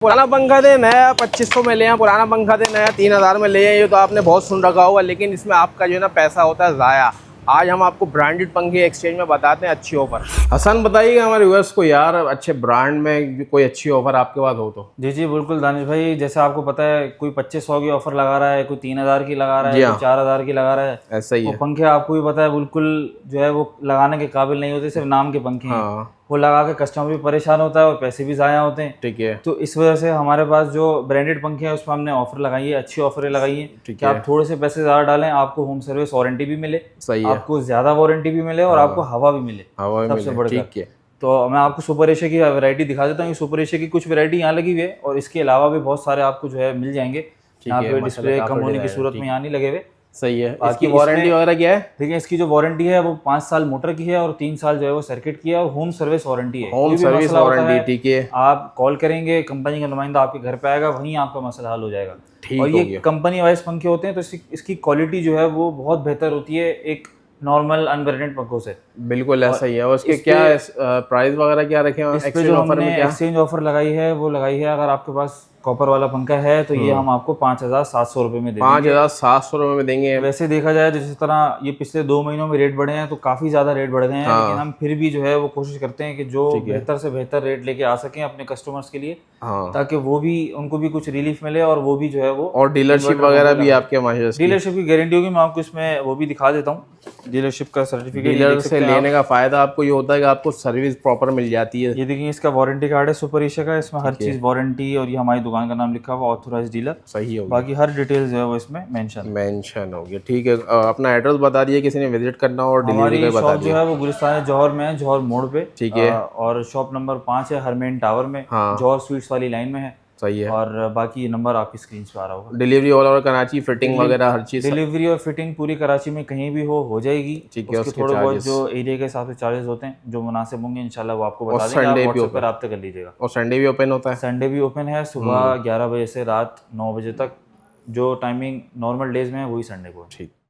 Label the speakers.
Speaker 1: पुराना पंखा दे नया 2500 में ले आए, पुराना पंखा दे नया 3000 में ले आए। ये तो आपने बहुत सुन रखा होगा, लेकिन इसमें आपका जो है ना पैसा होता है ज़ाया। आज हम आपको ब्रांडेड पंखे एक्सचेंज में बताते हैं अच्छी ऑफर। हसन बताइएगा हमारे व्यूअर्स को यार, अच्छे ब्रांड में कोई अच्छी ऑफर आपके पास हो तो।
Speaker 2: जी बिल्कुल दानिश भाई, जैसे आपको पता है कोई 2500 की ऑफर लगा रहा है, कोई 3000 की लगा रहा है, कोई 4000 की लगा रहा है।
Speaker 1: ऐसा ही है।
Speaker 2: वो पंखे आपको भी पता है बिल्कुल जो है वो लगाने के काबिल नहीं होते, सिर्फ नाम के पंखे हैं। वो लगा के कस्टमर भी परेशान होता है और पैसे भी ज़ाया होते हैं।
Speaker 1: ठीक है।
Speaker 2: तो इस वजह से हमारे पास जो ब्रांडेड पंखे हैं उस पर हमने ऑफर लगाई है, अच्छी ऑफरें लगाई है कि आप थोड़े से पैसे ज़्यादा डालें, आपको होम सर्विस वारंटी भी मिले,
Speaker 1: सही है,
Speaker 2: आपको ज़्यादा वारंटी भी मिले और आपको हवा भी मिले, सबसे बढ़कर। ठीक है। तो मैं आपको सुपर एशिया की वैरायटी दिखा देता हूँ। सुपर एशिया की कुछ वैरायटी यहाँ लगी हुई है और इसके अलावा भी बहुत सारे आपको जो है मिल जाएंगे। यहाँ पे डिस्प्ले कम होने की सूरत में यहाँ नहीं लगे हुए।
Speaker 1: सही है। इसकी वारंटी वगैरह क्या है?
Speaker 2: देखिए, इसकी जो वारंटी है वो 5 साल मोटर की है और 3 साल जो है वो सर्किट की है और होम सर्विस वारंटी है।
Speaker 1: होम सर्विस वारंटी, ठीक है।
Speaker 2: आप कॉल करेंगे, कंपनी का नुमाइंदा आपके घर पे आएगा, वहीं आपका मसला हल हो जाएगा। और ये कंपनी वाइज पंखे होते हैं तो इसकी क्वालिटी जो है वो बहुत बेहतर होती है एक नॉर्मल अनब्रांडेड पंखों से।
Speaker 1: बिल्कुल ऐसा ही है। और उसके क्या प्राइस वगैरह क्या रखे हैं?
Speaker 2: इस पे जो हमने एक्सचेंज ऑफर लगाई है वो लगाई है, अगर आपके पास कॉपर वाला पंखा है तो ये हम आपको 5700 रुपये में देंगे।
Speaker 1: 5700 रुपये में देंगे।
Speaker 2: वैसे देखा जाए तो जिस तरह ये पिछले 2 महीनों में रेट बढ़े हैं तो काफी ज्यादा रेट बढ़ गए हैं। लेकिन हम फिर भी जो है वो कोशिश करते हैं कि जो बेहतर से बेहतर रेट लेके आ सकें अपने कस्टमर्स के लिए, ताकि वो भी उनको भी कुछ रिलीफ मिले और वो भी जो है वो। और
Speaker 1: डीलरशिप वगैरह भी आपके मार्केट,
Speaker 2: डीलरशिप की गारंटी होगी। मैं आपको इसमें वो भी दिखा देता हूँ, डीलरशिप का सर्टिफिकेट।
Speaker 1: डीलर से लेने का फायदा आपको ये होता है कि आपको सर्विस प्रॉपर मिल जाती है।
Speaker 2: ये देखिए, इसका वारंटी कार्ड है सुपर एशिया का, इसमें हर चीज वारंटी और ये हमारी दुकान का नाम लिखा हुआ ऑथोराइज्ड डीलर।
Speaker 1: सही हो,
Speaker 2: बाकी हर डिटेल्स जो है वो इसमें मेंशन
Speaker 1: हो गया। ठीक है, अपना एड्रेस बता दिए, किसी ने विजिट करना हो और डिलीवरी का बता दिए।
Speaker 2: जो है वो गुलिस्तान जौहर में है, जौहर मोड़ पे।
Speaker 1: ठीक है।
Speaker 2: और शॉप नंबर 5 है हरमेन टावर में, जौहर स्वीट्स वाली लाइन में है।
Speaker 1: सही है।
Speaker 2: और बाकी नंबर आपकी स्क्रीन पे आ रहा होगा।
Speaker 1: Delivery all over Karachi, fitting वगैरह हर चीज।
Speaker 2: डिलीवरी और फिटिंग पूरी कराची में कहीं भी हो जाएगी। ठीक है। उसके थोड़े बहुत जो एरिया के हिसाब से चार्जेस होते हैं जो मुनासिब होंगे इंशाल्लाह वो आपको बता देंगे। आप व्हाट्सएप पर राब्ता कर लीजिएगा।
Speaker 1: और संडे भी ओपन होता है?
Speaker 2: संडे भी ओपन है, सुबह 11 बजे से रात 9 बजे तक। जो टाइमिंग नॉर्मल डेज में है वही संडे को। ठीक।